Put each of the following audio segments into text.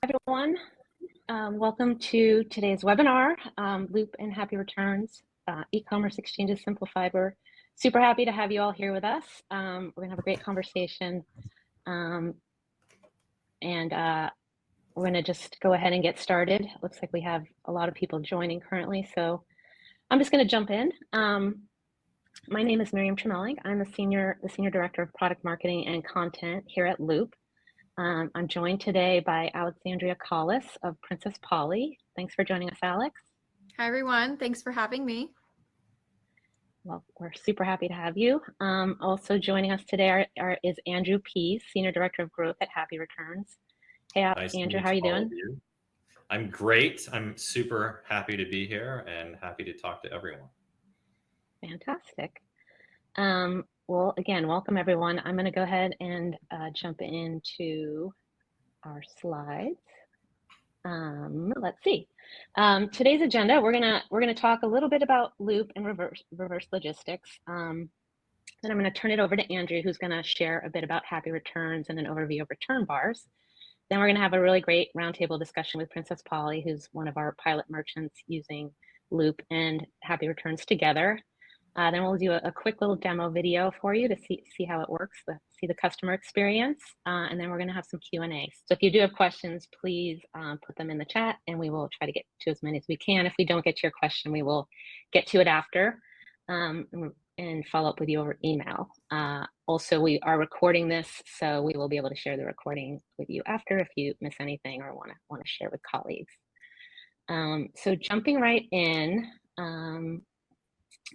Everyone. Welcome to today's webinar, Loop and Happy Returns, e-commerce exchanges simplified. We're super happy to have you all here with us. We're gonna have a great conversation, and we're gonna just go ahead and get started. Looks like we have a lot of people joining currently, so I'm just gonna jump in. My name is Miriam Tremelling. I'm the Senior Director of Product Marketing and Content here at Loop. I'm joined today by Alexandria Collis of Princess Polly. Thanks for joining us, Alex. Hi, everyone. Thanks for having me. Well, we're super happy to have you. Also joining us today is Andrew Pease, Senior Director of Growth at Happy Returns. Hey, Nice Andrew, how are you doing? I'm great. I'm super happy to be here and happy to talk to everyone. Fantastic. Well, again, welcome everyone. I'm going to go ahead and jump into our slides. Let's see. Today's agenda, we're gonna talk a little bit about Loop and reverse logistics. Then I'm going to turn it over to Andrew, who's going to share a bit about Happy Returns and an overview of return bars. Then we're going to have a really great roundtable discussion with Princess Polly, who's one of our pilot merchants using Loop and Happy Returns together. Then we'll do a quick little demo video for you to see how it works, see the customer experience, and then we're going to have some Q&A. So if you do have questions, please put them in the chat, and we will try to get to as many as we can. If we don't get to your question, we will get to it after and follow up with you over email. Also, we are recording this, so we will be able to share the recording with you after if you miss anything or want to share with colleagues. So jumping right in.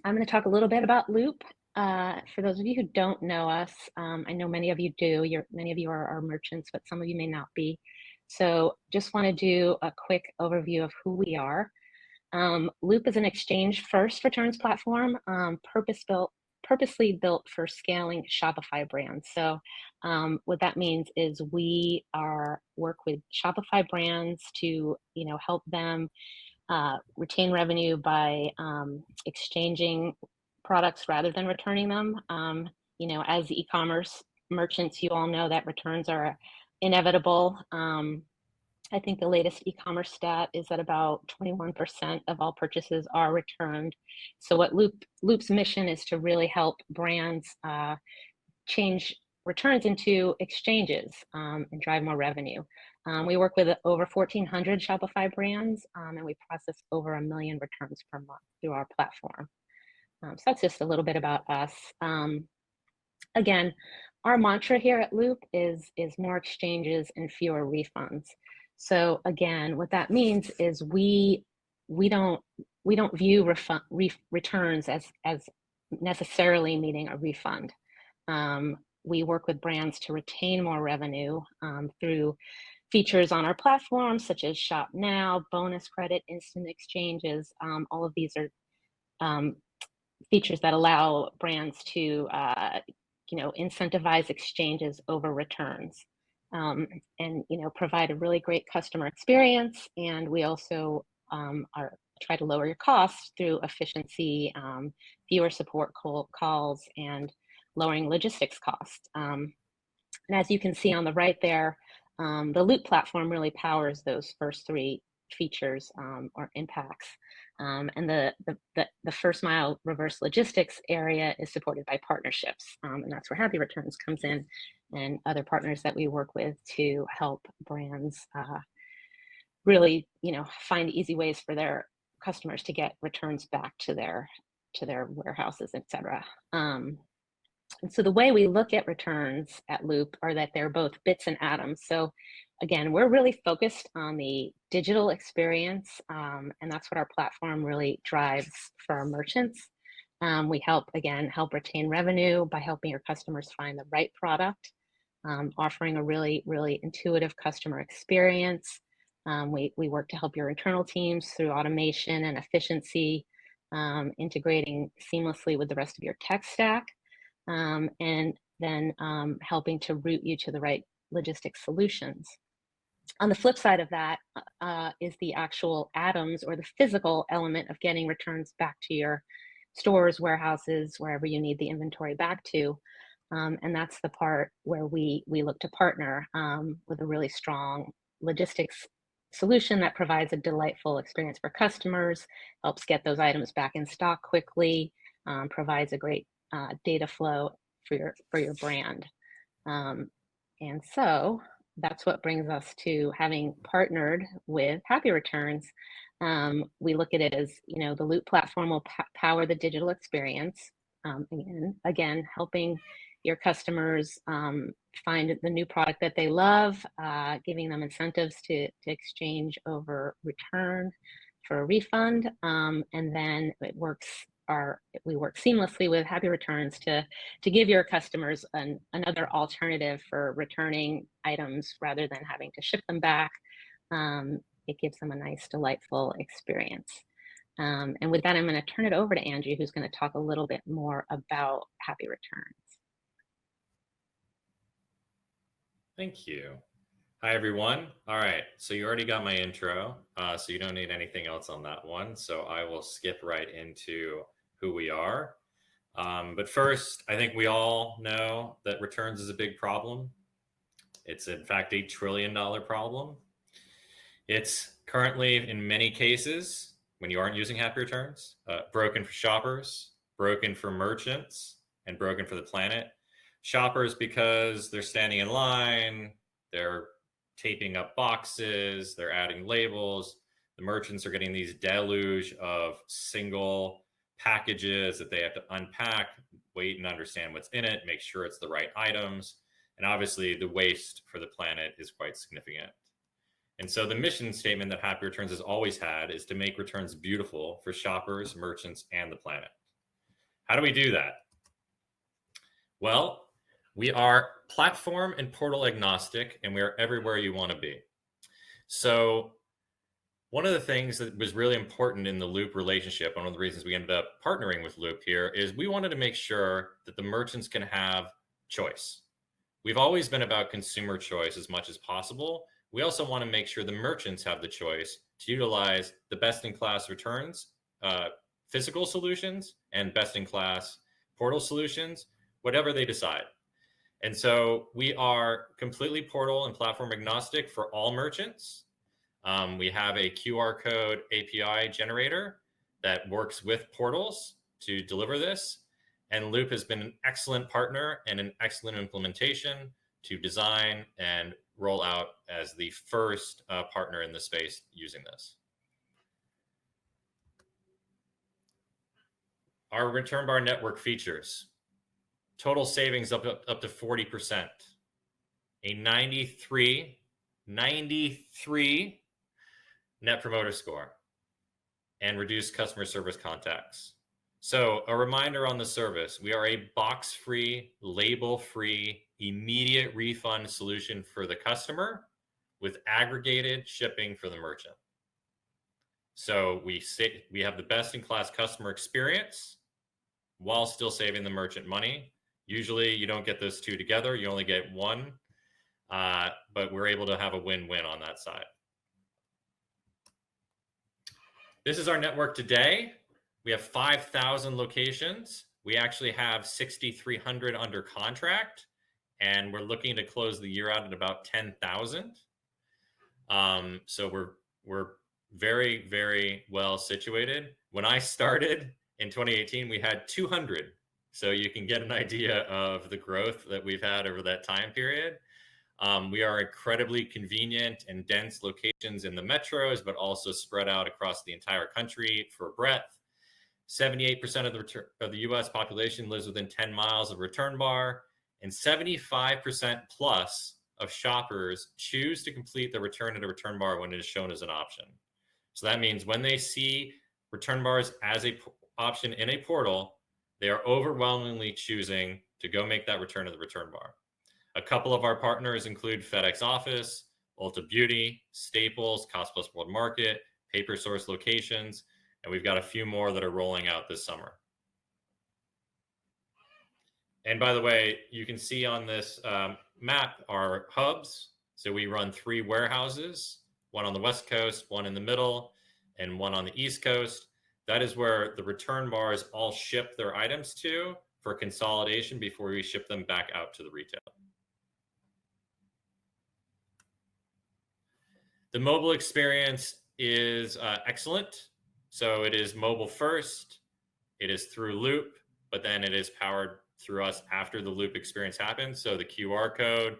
I'm going to talk a little bit about Loop. For those of you who don't know us, I know many of you do. Many of you are merchants, but some of you may not be. So just want to do a quick overview of who we are. Loop is an exchange-first returns platform, purposely built for scaling Shopify brands. So what that means is we work with Shopify brands to help them retain revenue by exchanging products rather than returning them. As e-commerce merchants, you all know that returns are inevitable. I think the latest e-commerce stat is that about 21% of all purchases are returned. So what Loop's mission is to really help brands change returns into exchanges and drive more revenue. We work with over 1,400 Shopify brands, and we process over 1 million returns per month through our platform. So that's just a little bit about us. Again, our mantra here at Loop is more exchanges and fewer refunds. So again, what that means is we don't view returns as necessarily meaning a refund. We work with brands to retain more revenue through features on our platform, such as Shop Now, bonus credit, instant exchanges. All of these are features that allow brands to incentivize exchanges over returns and provide a really great customer experience. And we also try to lower your costs through efficiency, fewer support calls, and lowering logistics costs. And as you can see on the right there, the Loop platform really powers those first three features or impacts. And the first mile reverse logistics area is supported by partnerships. And that's where Happy Returns comes in, and other partners that we work with to help brands really, find easy ways for their customers to get returns back to their warehouses, etc. And so the way we look at returns at Loop are that they're both bits and atoms. So again, we're really focused on the digital experience, and that's what our platform really drives for our merchants. We help retain revenue by helping your customers find the right product, offering a really, really intuitive customer experience. We work to help your internal teams through automation and efficiency, integrating seamlessly with the rest of your tech stack. And then helping to route you to the right logistics solutions. On the flip side of that is the actual atoms or the physical element of getting returns back to your stores, warehouses, wherever you need the inventory back to. And that's the part where we look to partner with a really strong logistics solution that provides a delightful experience for customers, helps get those items back in stock quickly, provides a great data flow for your brand. And so that's what brings us to having partnered with Happy Returns. We look at it as, the Loop platform will power the digital experience. Again, helping your customers find the new product that they love, giving them incentives to exchange over return for a refund, and then we work seamlessly with Happy Returns to give your customers another alternative for returning items rather than having to ship them back. It gives them a nice, delightful experience. And with that, I'm going to turn it over to Andrew, who's going to talk a little bit more about Happy Returns. Thank you. Hi, everyone. All right, so you already got my intro, so you don't need anything else on that one. So I will skip right into who we are. But first, I think we all know that returns is a big problem. It's in fact $8 trillion problem. It's currently, in many cases, when you aren't using Happy Returns, broken for shoppers, broken for merchants, and broken for the planet. Shoppers because they're standing in line, they're taping up boxes, they're adding labels. The merchants are getting these deluge of single packages that they have to unpack, wait and understand what's in it, make sure it's the right items. And obviously the waste for the planet is quite significant. And so the mission statement that Happy Returns has always had is to make returns beautiful for shoppers, merchants, and the planet. How do we do that? Well, we are platform and portal agnostic, and we are everywhere you want to be. So one of the things that was really important in the Loop relationship, one of the reasons we ended up partnering with Loop here, is we wanted to make sure that the merchants can have choice. We've always been about consumer choice as much as possible. We also want to make sure the merchants have the choice to utilize the best-in-class returns, physical solutions, and best-in-class portal solutions, whatever they decide. And so we are completely portal and platform agnostic for all merchants. We have a QR code API generator that works with portals to deliver this. And Loop has been an excellent partner and an excellent implementation to design and roll out as the first partner in the space using this. Our return bar network features total savings up to 40%, a 93 net promoter score, and reduced customer service contacts. So a reminder on the service, we are a box-free, label-free, immediate refund solution for the customer with aggregated shipping for the merchant. So we have the best-in-class customer experience while still saving the merchant money. Usually you don't get those two together, you only get one, but we're able to have a win-win on that side. This is our network today. We have 5,000 locations. We actually have 6,300 under contract, and we're looking to close the year out at about 10,000. So we're very, very well situated. When I started in 2018, we had 200. So you can get an idea of the growth that we've had over that time period. We are incredibly convenient and dense locations in the metros, but also spread out across the entire country for breadth. 78% of the US population lives within 10 miles of return bar, and 75% plus of shoppers choose to complete the return at a return bar when it is shown as an option. So that means when they see return bars as an option in a portal, they are overwhelmingly choosing to go make that return at the return bar. A couple of our partners include FedEx Office, Ulta Beauty, Staples, Cost Plus World Market, Paper Source Locations, and we've got a few more that are rolling out this summer. And by the way, you can see on this map our hubs. So we run 3 warehouses, one on the West Coast, one in the middle, and one on the East Coast. That is where the return bars all ship their items to for consolidation before we ship them back out to the retailer. The mobile experience is excellent. So it is mobile first. It is through Loop, but then it is powered through us after the Loop experience happens. So the QR code.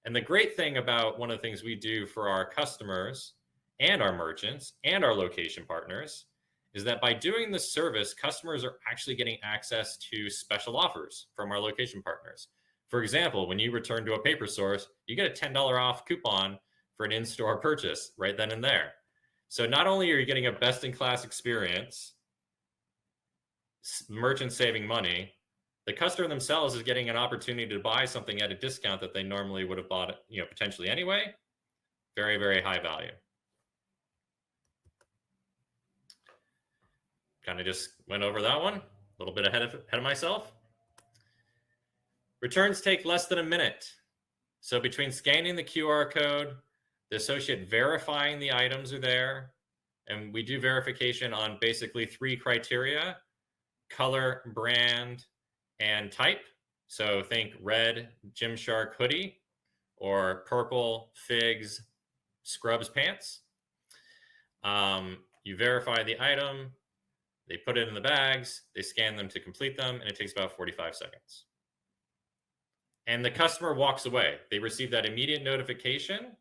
And the great thing about one of the things we do for our customers and our merchants and our location partners is that by doing this service, customers are actually getting access to special offers from our location partners. For example, when you return to a paper source, you get a $10 off coupon for an in-store purchase right then and there. So not only are you getting a best-in-class experience, merchants saving money, the customer themselves is getting an opportunity to buy something at a discount that they normally would have bought, potentially anyway. Very, very high value. Kind of just went over that one, a little bit ahead of myself. Returns take less than a minute. So between scanning the QR code, the associate verifying the items are there, and we do verification on basically 3 criteria: color, brand, and type. So think red Gymshark hoodie or purple Figs Scrubs pants. You verify the item, they put it in the bags, they scan them to complete them, and it takes about 45 seconds. And the customer walks away. They receive that immediate notification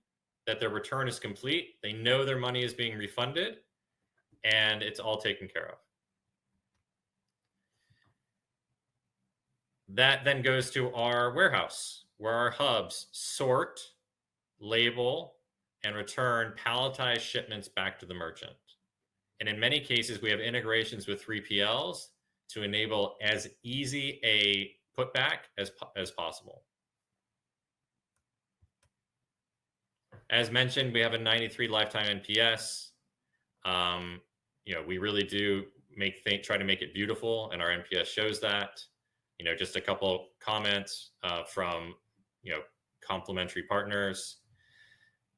that their return is complete. They know their money is being refunded, and it's all taken care of. That then goes to our warehouse, where our hubs sort, label, and return palletized shipments back to the merchant. And in many cases, we have integrations with 3PLs to enable as easy a putback as possible. As mentioned, we have a 93 lifetime NPS. We really do try to make it beautiful, and our NPS shows that. Just a couple comments from complimentary partners.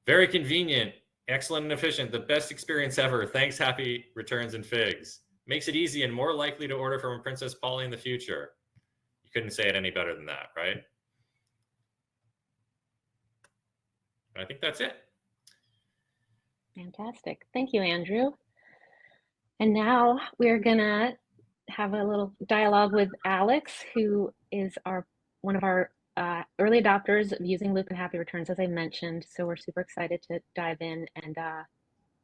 Very convenient, excellent and efficient, the best experience ever. Thanks, Happy Returns and Figs. Makes it easy and more likely to order from Princess Polly in the future. You couldn't say it any better than that, right? I think that's it. Fantastic. Thank you, Andrew. And now we're going to have a little dialogue with Alex, who is one of our early adopters of using Loop and Happy Returns, as I mentioned. So we're super excited to dive in and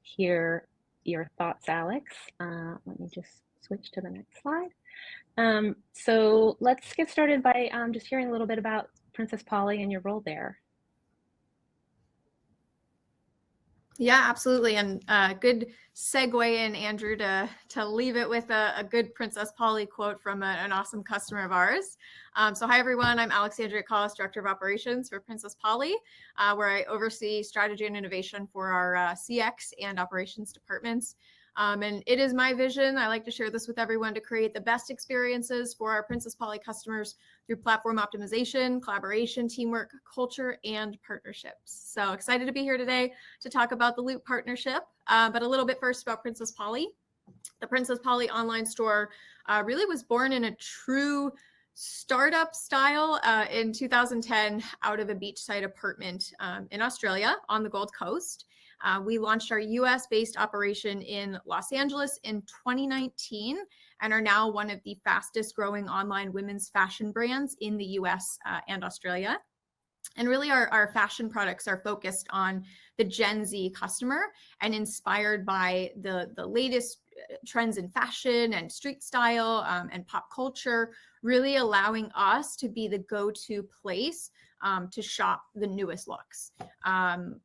hear your thoughts, Alex. Let me just switch to the next slide. So let's get started by just hearing a little bit about Princess Polly and your role there. Yeah, absolutely. And good segue in, Andrew, to leave it with a good Princess Polly quote from an awesome customer of ours. So hi, everyone. I'm Alexandria Collis, Director of Operations for Princess Polly, where I oversee strategy and innovation for our CX and operations departments. And it is my vision, I like to share this with everyone, to create the best experiences for our Princess Polly customers through platform optimization, collaboration, teamwork, culture, and partnerships. So excited to be here today to talk about the Loop partnership, but a little bit first about Princess Polly. The Princess Polly online store really was born in a true startup style in 2010 out of a beachside apartment in Australia on the Gold Coast. We launched our US-based operation in Los Angeles in 2019 and are now one of the fastest growing online women's fashion brands in the US and Australia. And really our fashion products are focused on the Gen Z customer and inspired by the latest trends in fashion and street style and pop culture, really allowing us to be the go-to place to shop the newest looks.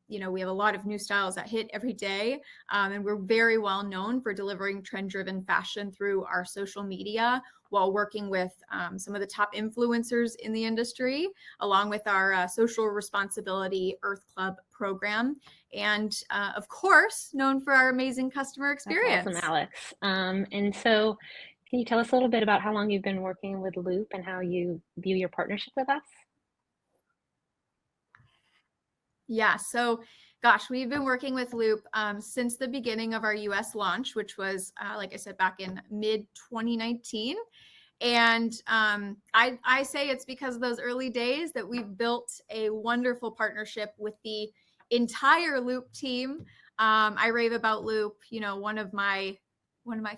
We have a lot of new styles that hit every day, and we're very well known for delivering trend-driven fashion through our social media while working with some of the top influencers in the industry, along with our social responsibility Earth Club program, and of course, known for our amazing customer experience. That's awesome, Alex. And so can you tell us a little bit about how long you've been working with Loop and how you view your partnership with us? Yeah, so gosh, we've been working with Loop since the beginning of our US launch, which was, like I said, back in mid-2019. And I say it's because of those early days that we've built a wonderful partnership with the entire Loop team. I rave about Loop, one of my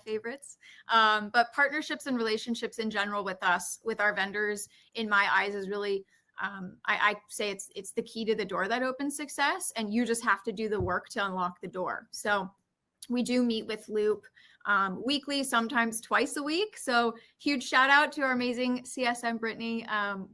favorites. But partnerships and relationships in general with us, with our vendors, in my eyes, is really, I say it's the key to the door that opens success, and you just have to do the work to unlock the door. So we do meet with Loop weekly, sometimes twice a week. So huge shout out to our amazing CSM, Brittany.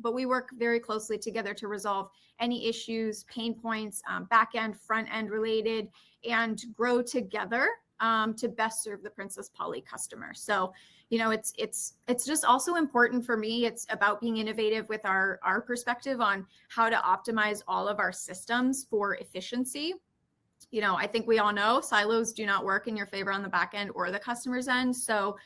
But we work very closely together to resolve any issues, pain points, back end, front end related, and grow together to best serve the Princess Polly customer. So, it's just also important for me. It's about being innovative with our perspective on how to optimize all of our systems for efficiency. I think we all know silos do not work in your favor on the back end or the customer's end. So,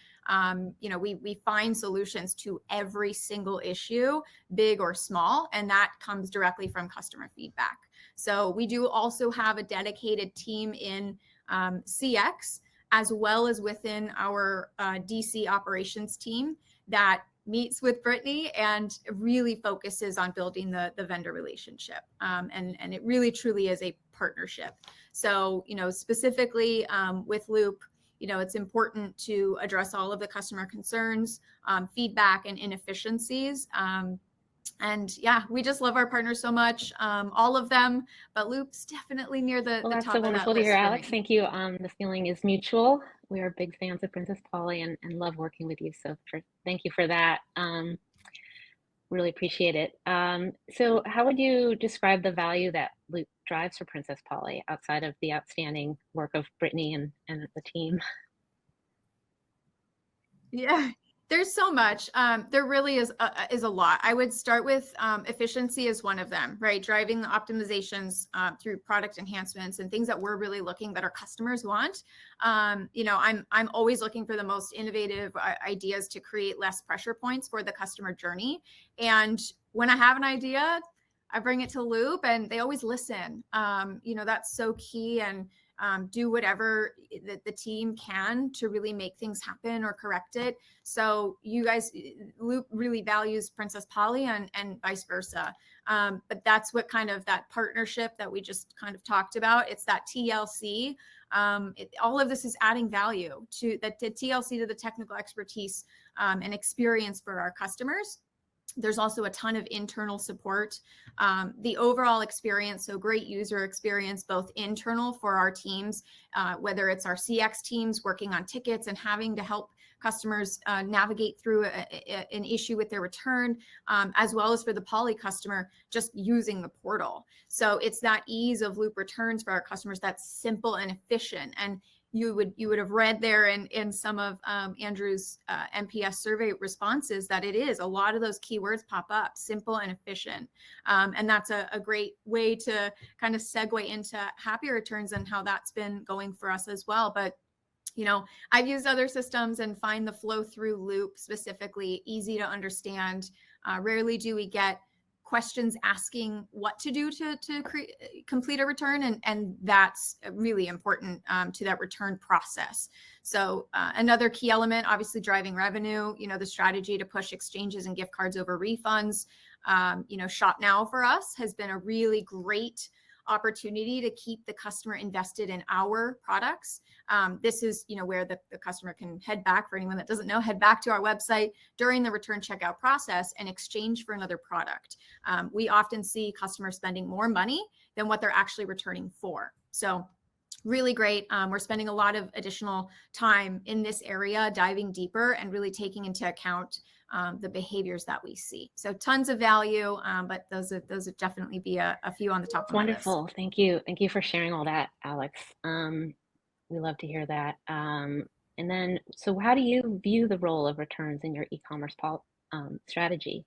we find solutions to every single issue, big or small, and that comes directly from customer feedback. So we do also have a dedicated team in CX, as well as within our DC operations team that meets with Brittany and really focuses on building the vendor relationship. And it really truly is a partnership. So, specifically with Loop, it's important to address all of the customer concerns, feedback, and inefficiencies. And yeah, we just love our partners so much, all of them, but Loop's definitely near the Well, that's top so of that wonderful to list hear, for Alex. me. Thank you. The feeling is mutual. We are big fans of Princess Polly and love working with you. So thank you for that. Really appreciate it. So how would you describe the value that Loop drives for Princess Polly outside of the outstanding work of Brittany and the team? Yeah, there's so much. There really is a lot. I would start with efficiency as one of them, right? Driving the optimizations through product enhancements and things that we're really looking that our customers want. I'm always looking for the most innovative ideas to create less pressure points for the customer journey. And when I have an idea, I bring it to Loop, and they always listen. That's so key, and do whatever the team can to really make things happen or correct it. So you guys, Loop really values Princess Polly and vice versa. But that's what kind of that partnership that we just kind of talked about. It's that TLC. All of this is adding value to the TLC, to the technical expertise and experience for our customers. There's also a ton of internal support. The overall experience, so great user experience, both internal for our teams, whether it's our CX teams working on tickets and having to help customers navigate through an issue with their return, as well as for the Polly customer just using the portal. So it's that ease of Loop returns for our customers that's simple and efficient. And you would have read there in some of Andrew's NPS survey responses that it is a lot of those keywords pop up: simple and efficient. And that's a great way to kind of segue into happy returns and how that's been going for us as well. But I've used other systems and find the flow through Loop specifically easy to understand. Rarely do we get questions asking what to do to complete a return, and that's really important to that return process. So another key element, obviously driving revenue, the strategy to push exchanges and gift cards over refunds. Shop Now for us has been a really great opportunity to keep the customer invested in our products. This is, where the customer can head back, for anyone that doesn't know, head back to our website during the return checkout process and exchange for another product. We often see customers spending more money than what they're actually returning for. So really great. We're spending a lot of additional time in this area, diving deeper and really taking into account the behaviors that we see. So tons of value, but those would definitely be a few on the top of my list. Wonderful. Thank you. Thank you for sharing all that, Alex. We love to hear that. And then, so how do you view the role of returns in your e-commerce strategy?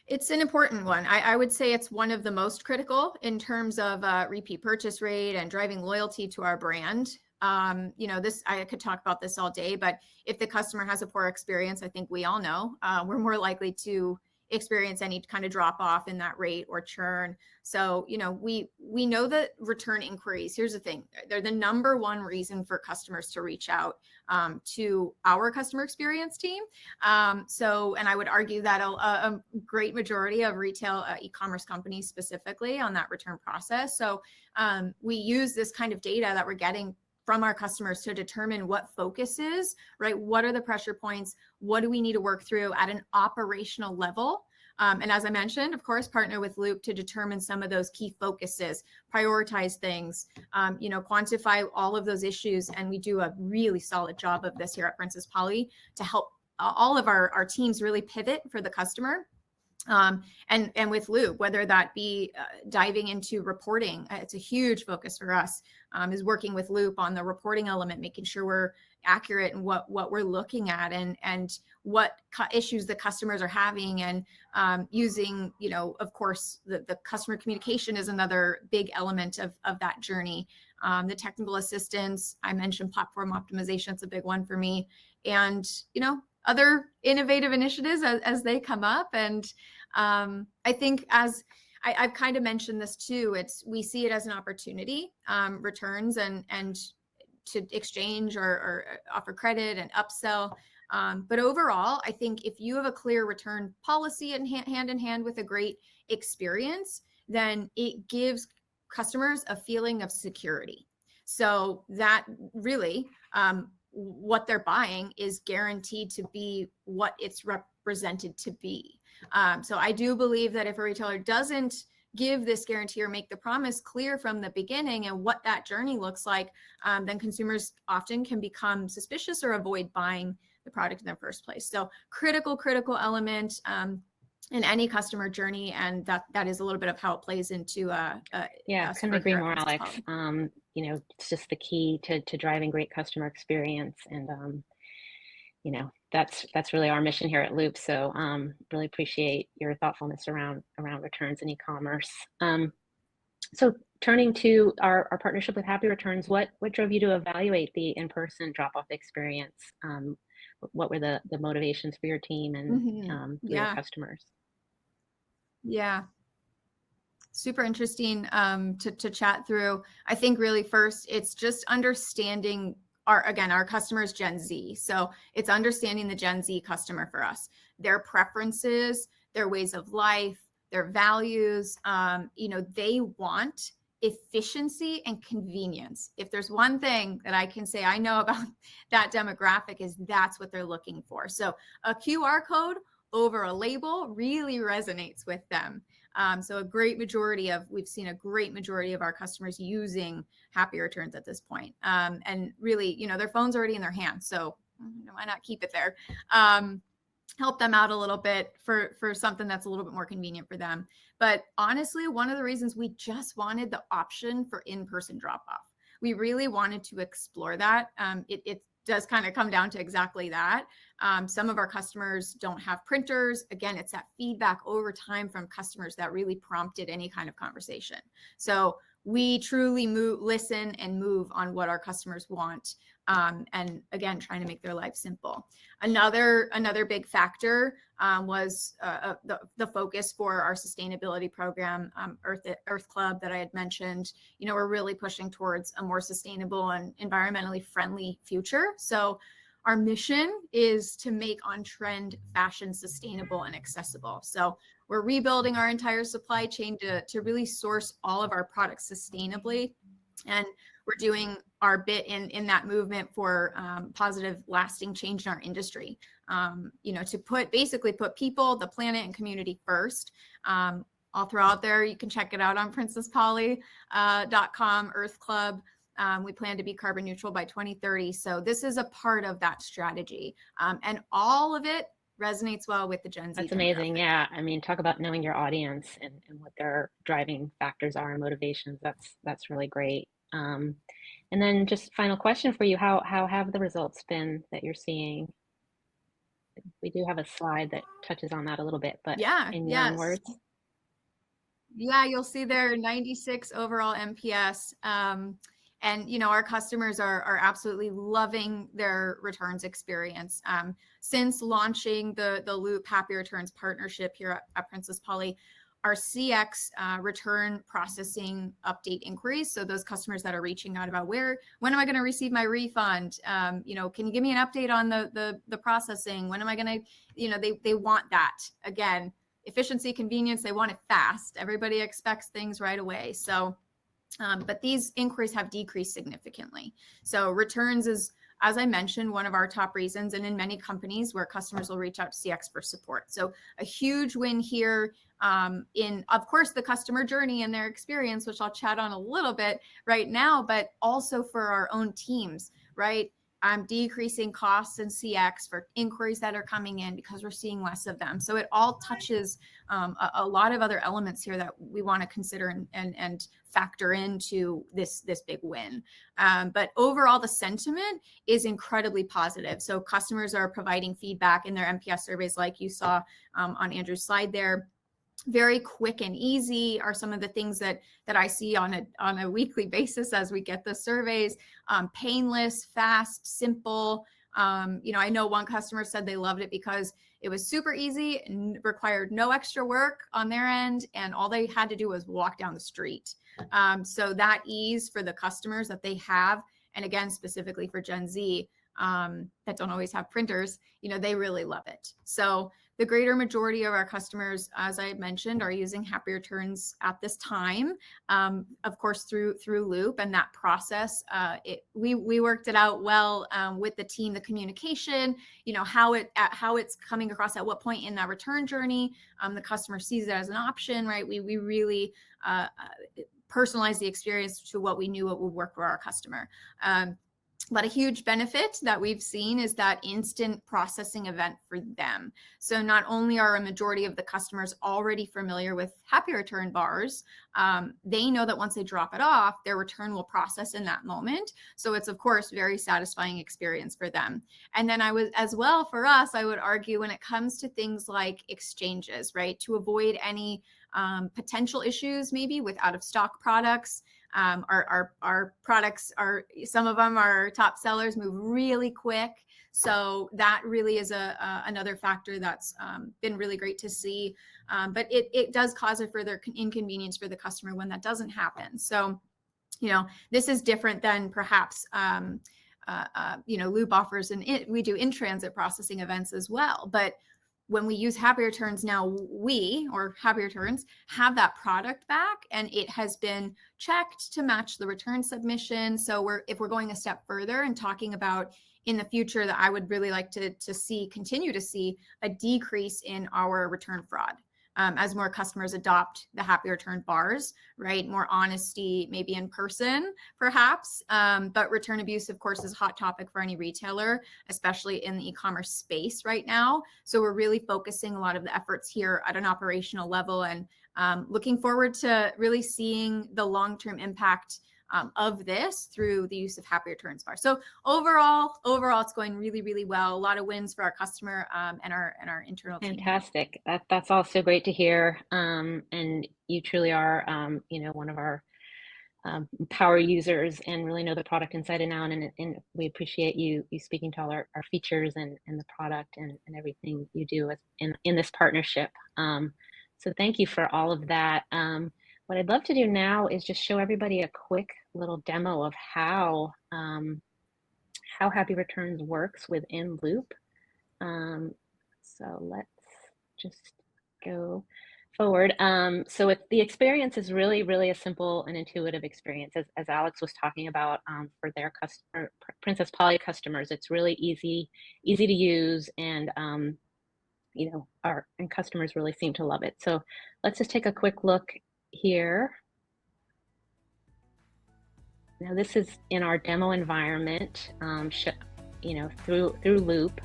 It's an important one. I would say it's one of the most critical in terms of repeat purchase rate and driving loyalty to our brand. I could talk about this all day, but if the customer has a poor experience, I think we all know we're more likely to experience any kind of drop off in that rate or churn. So, we know that return inquiries, here's the thing, they're the number one reason for customers to reach out to our customer experience team. And I would argue that a great majority of retail e-commerce companies specifically on that return process. So we use this kind of data that we're getting from our customers to determine what focus is, right? What are the pressure points? What do we need to work through at an operational level? And as I mentioned, of course, partner with Loop to determine some of those key focuses, prioritize things, quantify all of those issues. And we do a really solid job of this here at Princess Polly to help all of our teams really pivot for the customer. And with Loop, whether that be diving into reporting, it's a huge focus for us, is working with Loop on the reporting element, making sure we're accurate in what we're looking at and what issues the customers are having, and using, of course, the customer communication is another big element of that journey. The technical assistance, I mentioned platform optimization, it's a big one for me. And, other innovative initiatives as they come up. And I think as I've kind of mentioned this too, we see it as an opportunity, returns and to exchange or offer credit and upsell. But overall, I think if you have a clear return policy and hand in hand with a great experience, then it gives customers a feeling of security. So that really, what they're buying is guaranteed to be what it's represented to be. So I do believe that if a retailer doesn't give this guarantee or make the promise clear from the beginning and what that journey looks like, then consumers often can become suspicious or avoid buying the product in the first place. So critical element in any customer journey, and that is a little bit of how it plays into couldn't agree more, Alex. It's just the key to driving great customer experience, and that's really our mission here at Loop. So really appreciate your thoughtfulness around returns and e-commerce. So turning to our partnership with Happy Returns, what drove you to evaluate the in-person drop-off experience? What were the motivations for your team and for your customers? Yeah. Super interesting to chat through. I think really first, it's just understanding our customers, Gen Z. So it's understanding the Gen Z customer for us, their preferences, their ways of life, their values. They want efficiency and convenience. If there's one thing that I can say I know about that demographic, is that's what they're looking for. So a QR code over a label really resonates with them. So we've seen a great majority of our customers using Happy Returns at this point. And really, their phone's already in their hands. So why not keep it there? Help them out a little bit for something that's a little bit more convenient for them. But honestly, one of the reasons we just wanted the option for in-person drop-off, we really wanted to explore that. It does kind of come down to exactly that. Some of our customers don't have printers. Again, it's that feedback over time from customers that really prompted any kind of conversation. So we truly listen and move on what our customers want. And again, trying to make their life simple. Another big factor was the focus for our sustainability program, Earth Club, that I had mentioned. We're really pushing towards a more sustainable and environmentally friendly future. So our mission is to make on-trend fashion sustainable and accessible. So we're rebuilding our entire supply chain to really source all of our products sustainably. And we're doing our bit in that movement for positive, lasting change in our industry. To put people, the planet, and community first. I'll throw out there, you can check it out on princesspolly.com, Earth Club. We plan to be carbon neutral by 2030. So this is a part of that strategy. And all of it resonates well with the Gen Z. That's amazing. Yeah. I mean, talk about knowing your audience and what their driving factors are and motivations. That's really great. And then just final question for you. How have the results been that you're seeing? We do have a slide that touches on that a little bit, but in your own words. Yeah, you'll see there 96 overall NPS. And, you know, our customers are absolutely loving their returns experience. Since launching the Loop Happy Returns partnership here at Princess Polly, our CX return processing update inquiries. So those customers that are reaching out about when am I going to receive my refund? You know, can you give me an update on the processing? When am I going to, you know, they want that. Again, efficiency, convenience, they want it fast. Everybody expects things right away. So, but these inquiries have decreased significantly. So returns is, as I mentioned, one of our top reasons, and in many companies where customers will reach out to CX for support. So a huge win here in, of course, the customer journey and their experience, which I'll chat on a little bit right now, but also for our own teams, right? Decreasing costs in CX for inquiries that are coming in because we're seeing less of them. So it all touches a lot of other elements here that we want to consider and factor into this big win. But overall, the sentiment is incredibly positive. So customers are providing feedback in their NPS surveys, like you saw on Andrew's slide there. Very quick and easy are some of the things that I see on a weekly basis as we get the surveys. Painless, fast, simple. You know, I know one customer said they loved it because it was super easy and required no extra work on their end, and all they had to do was walk down the street. So that ease for the customers that they have, and again, specifically for Gen Z that don't always have printers, you know, they really love it. So the greater majority of our customers, as I mentioned, are using Happy Returns at this time, of course, through Loop and that process. We worked it out well with the team, the communication, you know, how it's coming across at what point in that return journey. The customer sees it as an option, right? We really personalize the experience to what we knew it would work for our customer. But a huge benefit that we've seen is that instant processing event for them. So not only are a majority of the customers already familiar with Happy Return bars, they know that once they drop it off, their return will process in that moment. So it's, of course, very satisfying experience for them. And then as well for us, I would argue when it comes to things like exchanges, right, to avoid any potential issues maybe with out of stock products. Our products are, some of them are top sellers, move really quick. So that really is another factor that's been really great to see. But it does cause a further inconvenience for the customer when that doesn't happen. So, you know, this is different than perhaps, you know, Loop offers, and we do in-transit processing events as well. But when we use Happy Returns now, Happy Returns have that product back, and it has been checked to match the return submission. So if we're going a step further and talking about in the future, that I would really like to continue to see a decrease in our return fraud. As more customers adopt the Happy Return bars, right? More honesty, maybe in person, perhaps. But return abuse, of course, is a hot topic for any retailer, especially in the e-commerce space right now. So we're really focusing a lot of the efforts here at an operational level, and looking forward to really seeing the long-term impact of this through the use of Happy Returns bar. So overall, it's going really, really well. A lot of wins for our customer and our internal team. Fantastic. That's also great to hear. And you truly are, you know, one of our power users and really know the product inside and out. And we appreciate you speaking to all our features and the product and everything you do in this partnership. So thank you for all of that. What I'd love to do now is just show everybody a quick little demo of how Happy Returns works within Loop. So let's just go forward. So the experience is really, really a simple and intuitive experience, as Alex was talking about for their customer, Princess Polly customers. It's really easy to use, and you know, our customers really seem to love it. So let's just take a quick look here. Now this is in our demo environment, you know, through Loop,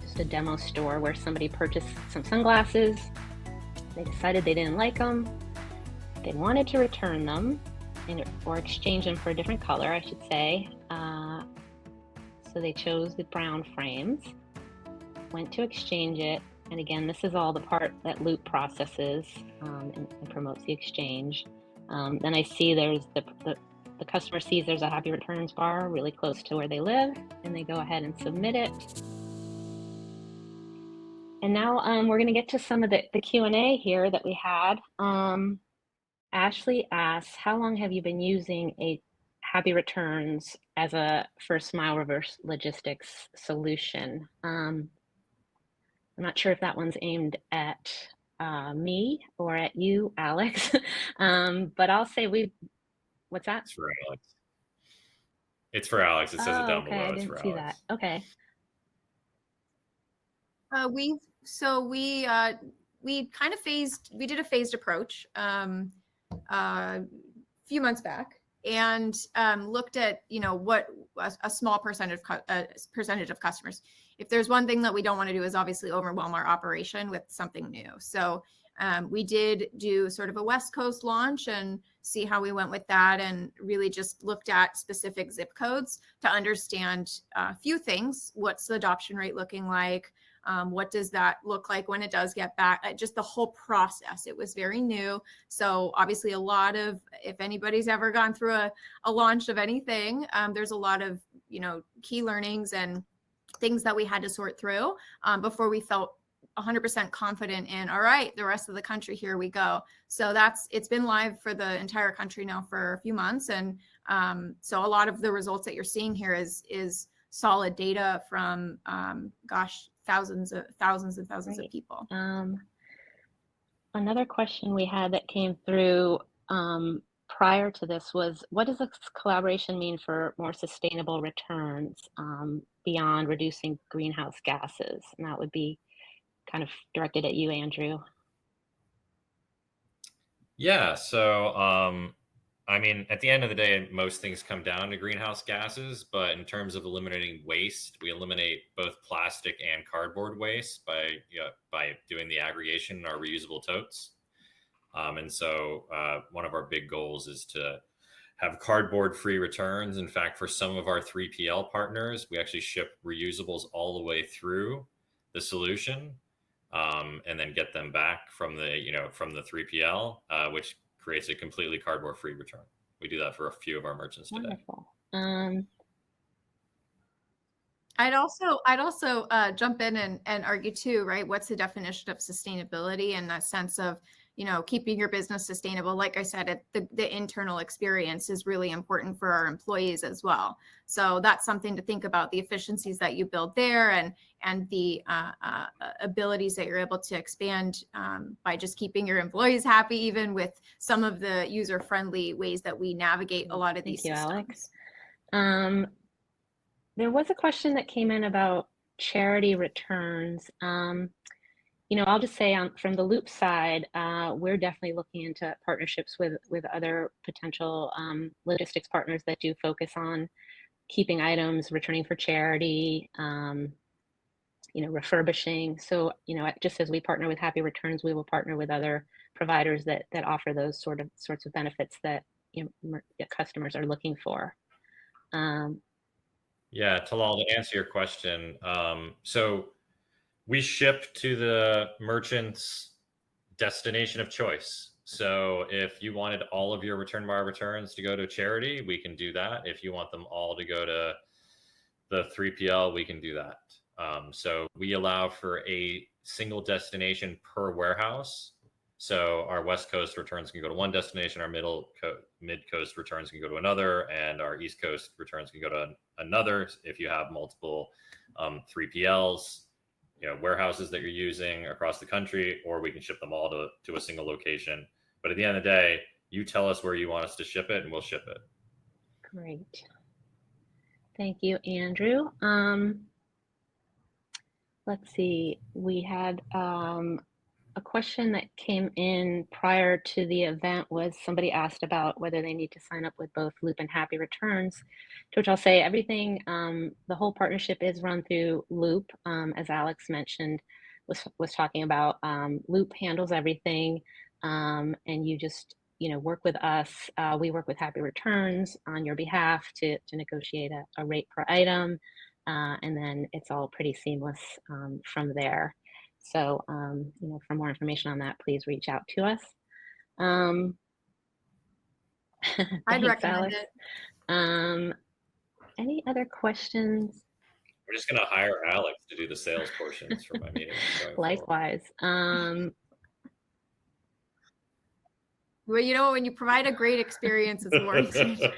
just a demo store where somebody purchased some sunglasses. They decided they didn't like them. They wanted to return them or exchange them for a different color, I should say. So they chose the brown frames, went to exchange it. And again, this is all the part that Loop processes and promotes the exchange. Then I see there's the customer sees there's a happy returns bar really close to where they live, and they go ahead and submit it. And now we're going to get to some of the Q&A here that we had. Ashley asks, how long have you been using a Happy Returns as a first mile reverse logistics solution? I'm not sure if that one's aimed at me or at you, Alex, but I'll say what's that? It's for Alex. It's for Alex. It says it down okay, below. I It's didn't for see Alex. that. Okay. We did a phased approach a few months back, and looked at what a small percentage of customers. If there's one thing that we don't want to do is obviously overwhelm our operation with something new. So we did do sort of a West Coast launch and see how we went with that, and really just looked at specific zip codes to understand a few things. What's the adoption rate looking like? What does that look like when it does get back? Just the whole process. It was very new. So obviously a lot of, if anybody's ever gone through a launch of anything, there's a lot of, key learnings and things that we had to sort through before we felt 100% confident in, all right, the rest of the country, here we go. So it's been live for the entire country now for a few months. And so a lot of the results that you're seeing here is solid data from, thousands and thousands of people. Another question we had that came through prior to this was, what does this collaboration mean for more sustainable returns beyond reducing greenhouse gases? And that would be kind of directed at you, Andrew. Yeah, so I mean, at the end of the day, most things come down to greenhouse gases, but in terms of eliminating waste, we eliminate both plastic and cardboard waste by doing the aggregation in our reusable totes. And so one of our big goals is to have cardboard-free returns. In fact, for some of our 3PL partners, we actually ship reusables all the way through the solution, and then get them back from the 3PL, which creates a completely cardboard-free return. We do that for a few of our merchants today. Wonderful. I'd also jump in and argue too, right? What's the definition of sustainability, and that sense of, keeping your business sustainable? Like I said, the internal experience is really important for our employees as well. So that's something to think about, the efficiencies that you build there, and the abilities that you're able to expand by just keeping your employees happy, even with some of the user-friendly ways that we navigate a lot of these systems. Thank you, Alex. There was a question that came in about charity returns. I'll just say from the Loop side, we're definitely looking into partnerships with other potential logistics partners that do focus on keeping items, returning for charity, refurbishing. So, just as we partner with Happy Returns, we will partner with other providers that offer those sorts of benefits that customers are looking for. Yeah, Talal, to answer your question, so we ship to the merchant's destination of choice. So if you wanted all of your return bar returns to go to charity, we can do that. If you want them all to go to the 3PL, we can do that. So we allow for a single destination per warehouse. So our West Coast returns can go to one destination, our mid coast returns can go to another, and our East Coast returns can go to another. If you have multiple 3PLs, warehouses that you're using across the country, or we can ship them all to a single location. But at the end of the day, you tell us where you want us to ship it and we'll ship it. Great. Thank you, Andrew. Let's see, we had a question that came in prior to the event. Was somebody asked about whether they need to sign up with both Loop and Happy Returns, to which I'll say everything, the whole partnership is run through Loop, as Alex mentioned, was talking about. Loop handles everything, and you just work with us. We work with Happy Returns on your behalf to negotiate a rate per item, and then it's all pretty seamless from there. So, for more information on that, please reach out to us. I'd Thanks, recommend Alex. it. Any other questions? We're just going to hire Alex to do the sales portions for my meetings going forward. Likewise. Well, you know, when you provide a great experience, it's worth it.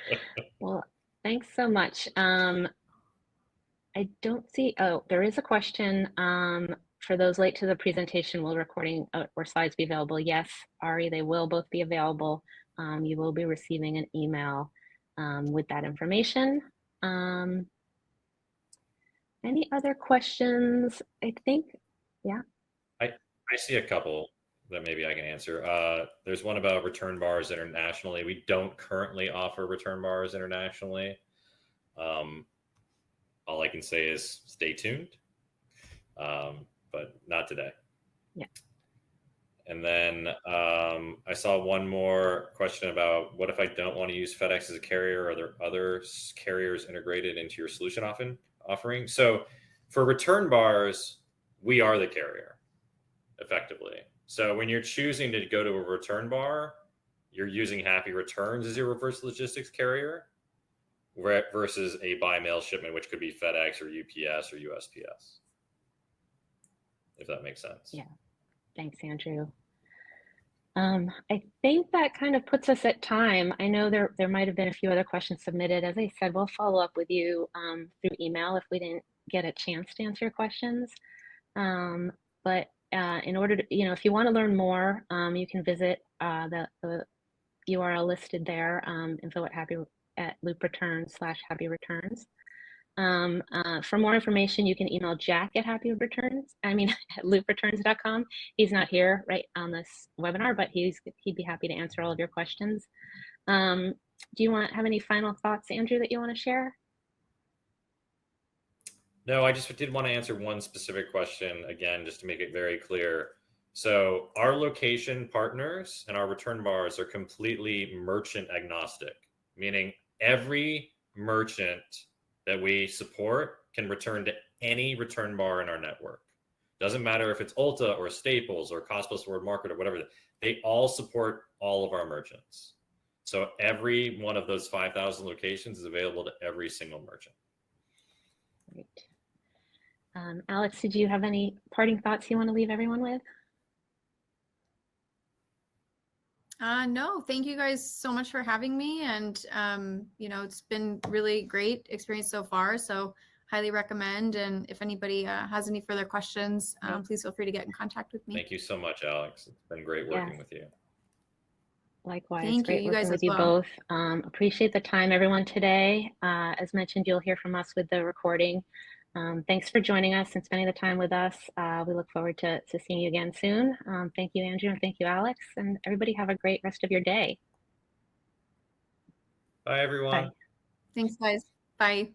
Well, thanks so much. I don't see, oh, there is a question. For those late to the presentation, will recording or slides be available? Yes, Ari, they will both be available. You will be receiving an email with that information. Any other questions? I think, yeah. I see a couple that maybe I can answer. There's one about return bars internationally. We don't currently offer return bars internationally. All I can say is stay tuned, but not today. Yeah. And then I saw one more question about what if I don't want to use FedEx as a carrier? Are there other carriers integrated into your solution offering? So for return bars, we are the carrier, effectively. So when you're choosing to go to a return bar, you're using Happy Returns as your reverse logistics carrier versus a by mail shipment, which could be FedEx or UPS or USPS, if that makes sense. Yeah. Thanks, Andrew. I think that kind of puts us at time. I know there might have been a few other questions submitted. As I said, we'll follow up with you through email if we didn't get a chance to answer your questions. But in order to, if you want to learn more, you can visit the URL listed there, info at loop/happy returns. For more information, you can email Jack at at loopreturns.com. He's not here right on this webinar, but he'd be happy to answer all of your questions. Do you have any final thoughts, Andrew, that you want to share? No, I just did want to answer one specific question again, just to make it very clear. So our location partners and our return bars are completely merchant agnostic, meaning every merchant that we support can return to any return bar in our network. Doesn't matter if it's Ulta or Staples or Cost Plus Word Market or whatever, they all support all of our merchants. So every one of those 5,000 locations is available to every single merchant. Great. Alex, did you have any parting thoughts you want to leave everyone with? No, thank you guys so much for having me. And, it's been really great experience so far. So highly recommend. And if anybody has any further questions, please feel free to get in contact with me. Thank you so much, Alex. It's been great working with you. Likewise. Thank great you working guys with as you well. both. Appreciate the time, everyone, today. As mentioned, you'll hear from us with the recording. Thanks for joining us and spending the time with us. We look forward to seeing you again soon. Thank you, Andrew, and thank you, Alex. And everybody have a great rest of your day. Bye, everyone. Bye. Thanks, guys. Bye.